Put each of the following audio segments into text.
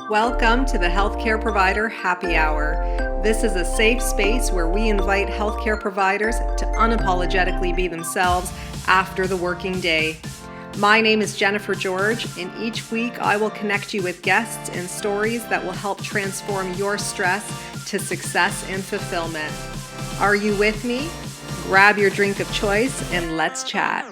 Welcome to the Healthcare Provider Happy Hour. This is a safe space where we invite healthcare providers to unapologetically be themselves after the working day. My name is Jennifer George, and each week I will connect you with guests and stories that will help transform your stress to success and fulfillment. Are you with me? Grab your drink of choice and let's chat.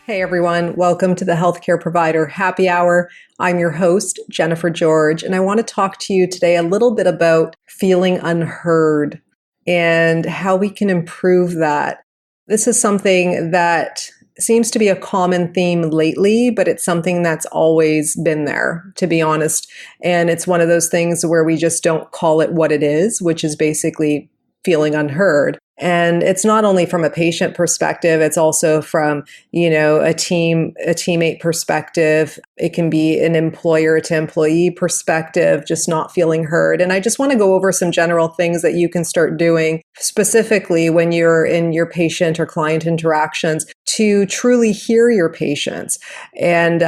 Hey everyone, welcome to the Healthcare Provider Happy Hour. I'm your host, Jennifer George, and I want to talk to you today a little bit about feeling unheard and how we can improve that. This is something that seems to be a common theme lately, but it's something that's always been there, to be honest. And it's one of those things where we just don't call it what it is, which is basically feeling unheard. And it's not only from a patient perspective, it's also from, a teammate perspective. It can be an employer to employee perspective, just not feeling heard. And I just want to go over some general things that you can start doing specifically when you're in your patient or client interactions to truly hear your patients and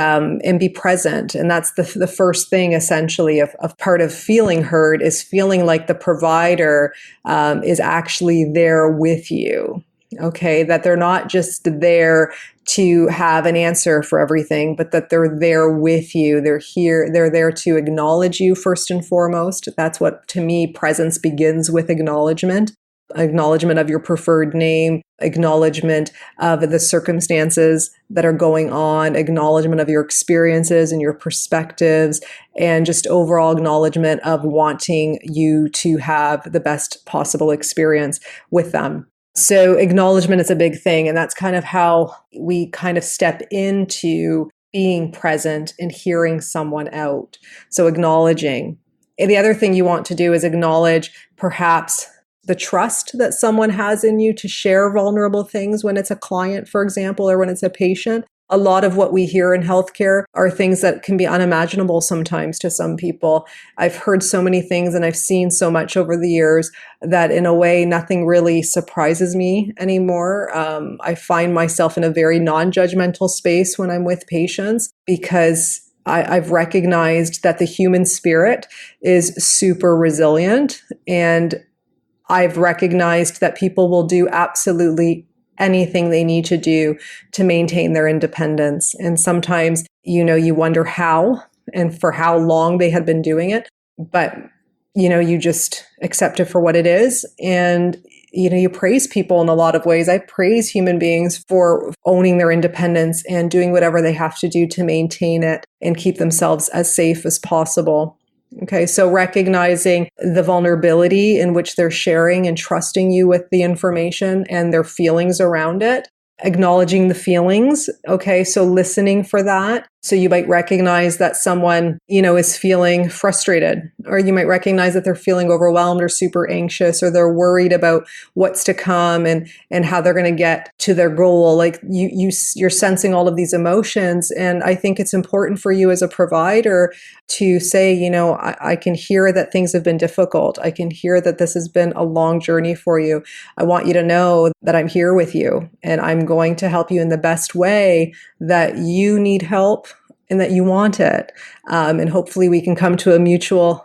be present. And that's the first thing essentially of part of feeling heard is feeling like the provider is actually there with you. Okay, that they're not just there to have an answer for everything, but that they're there with you. They're here, they're there to acknowledge you first and foremost. That's what, to me, presence begins with acknowledgement. Acknowledgement of your preferred name, acknowledgement of the circumstances that are going on, acknowledgement of your experiences and your perspectives, and just overall acknowledgement of wanting you to have the best possible experience with them. So acknowledgement is a big thing, and that's kind of how we kind of step into being present and hearing someone out. So acknowledging. And the other thing you want to do is acknowledge perhaps the trust that someone has in you to share vulnerable things when it's a client, for example, or when it's a patient. A lot of what we hear in healthcare are things that can be unimaginable sometimes to some people. I've heard so many things and I've seen so much over the years that in a way, nothing really surprises me anymore. I find myself in a very non-judgmental space when I'm with patients because I've recognized that the human spirit is super resilient, and I've recognized that people will do absolutely anything they need to do to maintain their independence. And sometimes, you wonder how and for how long they had been doing it, but, you just accept it for what it is. And, you praise people in a lot of ways. I praise human beings for owning their independence and doing whatever they have to do to maintain it and keep themselves as safe as possible. Okay, so recognizing the vulnerability in which they're sharing and trusting you with the information and their feelings around it, acknowledging the feelings. Okay, so listening for that. So you might recognize that someone, is feeling frustrated, or you might recognize that they're feeling overwhelmed or super anxious, or they're worried about what's to come and how they're going to get to their goal. Like you're sensing all of these emotions. And I think it's important for you as a provider to say, I can hear that things have been difficult. I can hear that this has been a long journey for you. I want you to know that I'm here with you and I'm going to help you in the best way that you need help and that you want it. And hopefully we can come to a mutual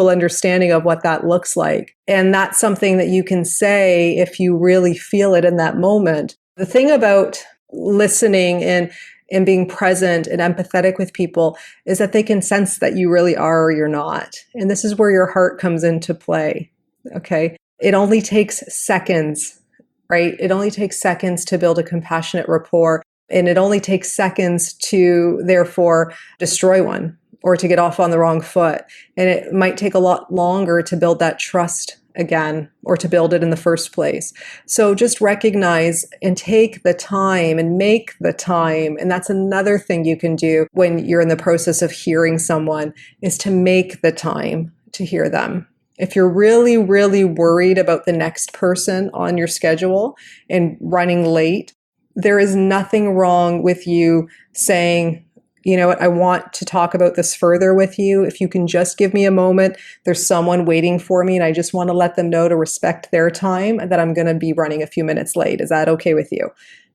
understanding of what that looks like. And that's something that you can say if you really feel it in that moment. The thing about listening and being present and empathetic with people is that they can sense that you really are or you're not. And this is where your heart comes into play. Okay. It only takes seconds, right? It only takes seconds to build a compassionate rapport. And it only takes seconds to therefore destroy one or to get off on the wrong foot. And it might take a lot longer to build that trust again or to build it in the first place. So just recognize and take the time and make the time. And that's another thing you can do when you're in the process of hearing someone is to make the time to hear them. If you're really, really worried about the next person on your schedule and running late, there is nothing wrong with you saying, you know what, I want to talk about this further with you. If you can just give me a moment, there's someone waiting for me and I just want to let them know to respect their time that I'm going to be running a few minutes late. Is that okay with you?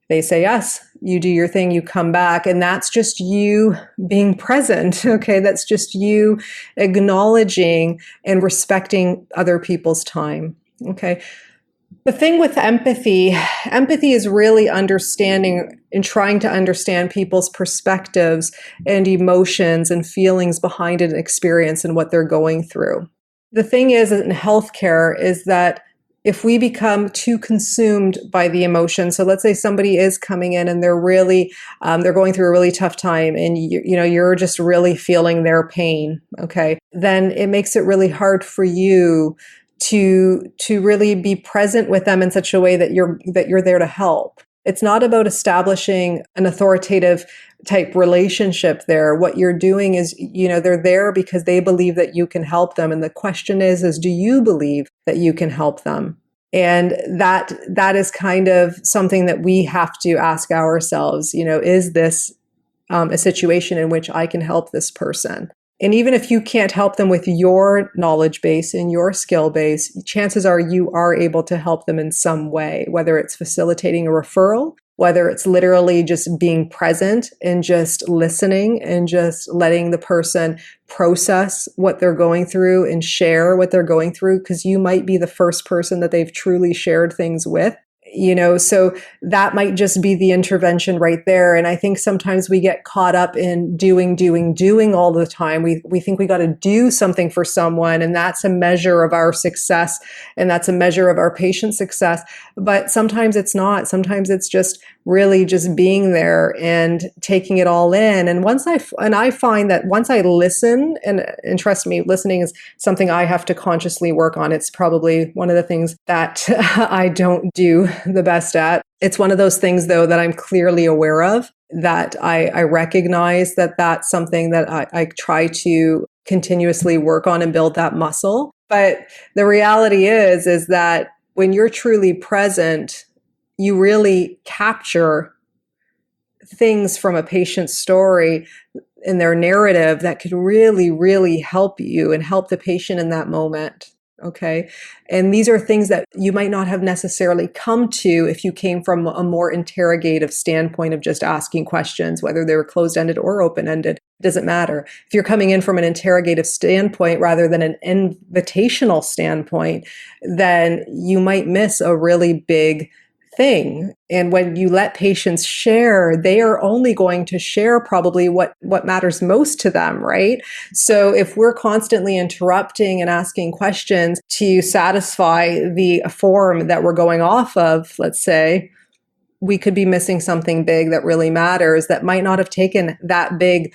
They say yes, you do your thing, you come back, and that's just you being present, okay? That's just you acknowledging and respecting other people's time, okay? The thing with empathy is really understanding and trying to understand people's perspectives and emotions and feelings behind an experience and what they're going through. The thing is in healthcare is that if we become too consumed by the emotion, so let's say somebody is coming in and they're really, they're going through a really tough time, and you're just really feeling their pain, okay? Then it makes it really hard for you to really be present with them in such a way that you're there to help. It's not about establishing an authoritative type relationship there. What you're doing is, they're there because they believe that you can help them. And the question is do you believe that you can help them? And that is kind of something that we have to ask ourselves, is this a situation in which I can help this person? And even if you can't help them with your knowledge base and your skill base, chances are you are able to help them in some way, whether it's facilitating a referral, whether it's literally just being present and just listening and just letting the person process what they're going through and share what they're going through, because you might be the first person that they've truly shared things with. So that might just be the intervention right there. And I think sometimes we get caught up in doing all the time. We think we got to do something for someone, and that's a measure of our success, and that's a measure of our patient's success. But sometimes it's not. Sometimes it's just really just being there and taking it all in. And I find that once I listen, and trust me, listening is something I have to consciously work on. It's probably one of the things that I don't do the best at. It's one of those things, though, that I'm clearly aware of, that I recognize that that's something that I try to continuously work on and build that muscle. But the reality is that when you're truly present, you really capture things from a patient's story in their narrative that could really, really help you and help the patient in that moment. Okay. And these are things that you might not have necessarily come to if you came from a more interrogative standpoint of just asking questions, whether they were closed-ended or open-ended. It doesn't matter. If you're coming in from an interrogative standpoint rather than an invitational standpoint, then you might miss a really big thing. And when you let patients share, they are only going to share probably what matters most to them, right? So if we're constantly interrupting and asking questions to satisfy the form that we're going off of, let's say, we could be missing something big that really matters, that might not have taken that big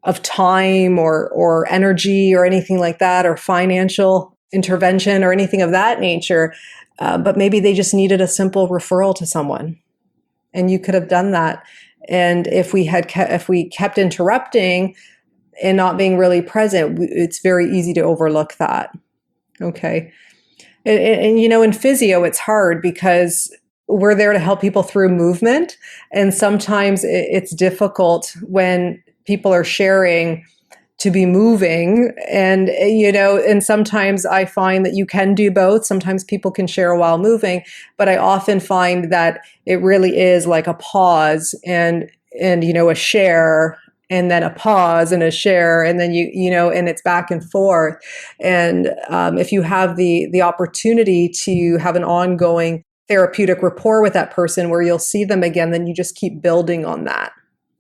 of time or energy or anything like that, or financial intervention or anything of that nature. But maybe they just needed a simple referral to someone, and you could have done that. And if we kept interrupting and not being really present, it's very easy to overlook that. Okay. And in physio, it's hard because we're there to help people through movement. And sometimes it's difficult when people are sharing to be moving. And, and sometimes I find that you can do both. Sometimes people can share while moving, but I often find that it really is like a pause and a share, and then a pause and a share, and then and it's back and forth. And if you have the opportunity to have an ongoing therapeutic rapport with that person where you'll see them again, then you just keep building on that.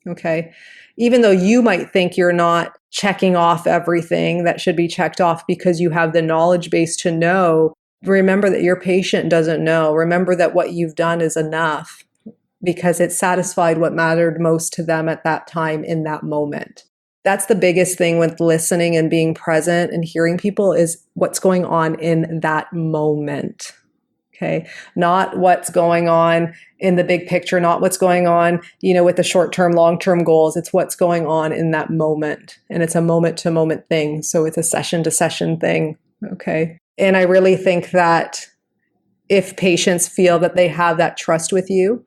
Okay. Even though you might think you're not checking off everything that should be checked off because you have the knowledge base to know, remember that your patient doesn't know. Remember that what you've done is enough because it satisfied what mattered most to them at that time in that moment. That's the biggest thing with listening and being present and hearing people, is what's going on in that moment. Okay. Not what's going on in the big picture, not what's going on, with the short-term, long-term goals. It's what's going on in that moment. And it's a moment-to-moment thing. So it's a session-to-session thing. Okay. And I really think that if patients feel that they have that trust with you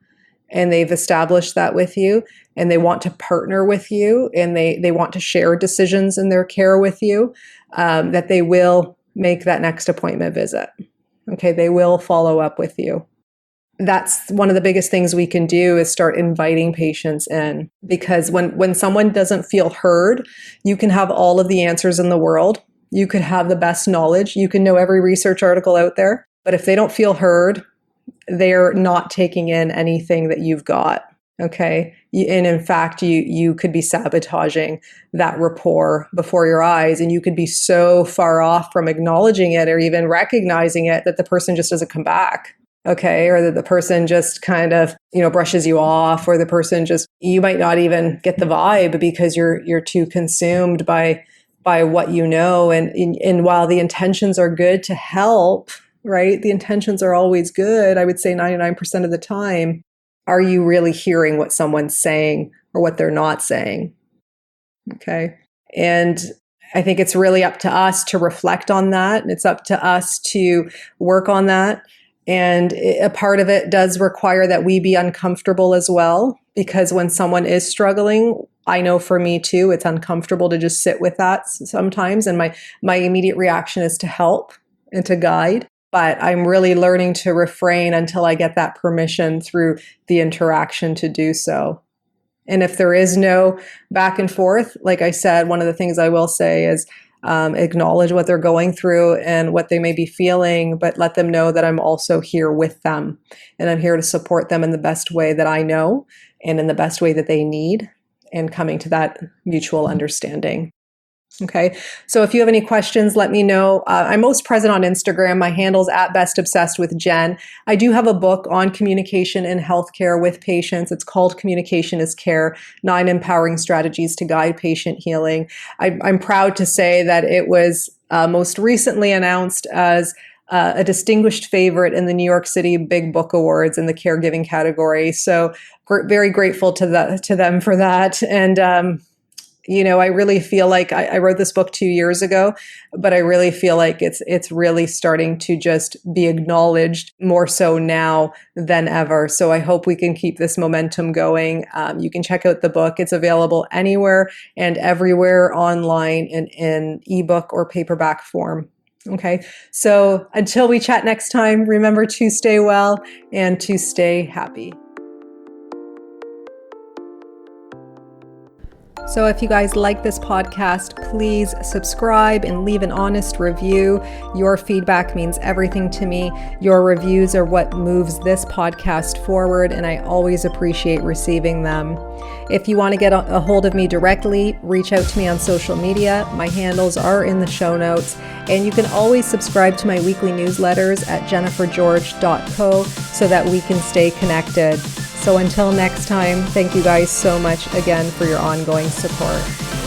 and they've established that with you, and they want to partner with you, and they want to share decisions in their care with you, that they will make that next appointment visit. Okay, they will follow up with you. That's one of the biggest things we can do, is start inviting patients in, because when someone doesn't feel heard, you can have all of the answers in the world. You could have the best knowledge. You can know every research article out there. But if they don't feel heard, they're not taking in anything that you've got. Okay. And in fact, you could be sabotaging that rapport before your eyes, and you could be so far off from acknowledging it or even recognizing it that the person just doesn't come back. Okay. Or that the person just kind of, brushes you off, or the person just, you might not even get the vibe because you're too consumed by what you know. And while the intentions are good to help, right? The intentions are always good. I would say 99% of the time. Are you really hearing what someone's saying or what they're not saying? Okay. And I think it's really up to us to reflect on that. And it's up to us to work on that. And a part of it does require that we be uncomfortable as well, because when someone is struggling, I know for me too, it's uncomfortable to just sit with that sometimes. And my immediate reaction is to help and to guide. But I'm really learning to refrain until I get that permission through the interaction to do so. And if there is no back and forth, like I said, one of the things I will say is acknowledge what they're going through and what they may be feeling, but let them know that I'm also here with them. And I'm here to support them in the best way that I know and in the best way that they need, and coming to that mutual understanding. Okay. So if you have any questions, let me know. I'm most present on Instagram. My handle's @bestobsessedwithjen. I do have a book on communication in healthcare with patients. It's called Communication is Care: 9 Empowering Strategies to Guide Patient Healing. I'm proud to say that it was most recently announced as a distinguished favorite in the New York City Big Book Awards in the caregiving category. So very grateful to them for that. And, I really feel like I wrote this book 2 years ago, but I really feel like it's really starting to just be acknowledged more so now than ever. So I hope we can keep this momentum going. You can check out the book. It's available anywhere and everywhere online in ebook or paperback form. Okay. So until we chat next time, remember to stay well and to stay happy. So if you guys like this podcast, please subscribe and leave an honest review. Your feedback means everything to me. Your reviews are what moves this podcast forward, and I always appreciate receiving them. If you want to get a hold of me directly, reach out to me on social media. My handles are in the show notes, and you can always subscribe to my weekly newsletters at jennifergeorge.co so that we can stay connected. So until next time, thank you guys so much again for your ongoing support.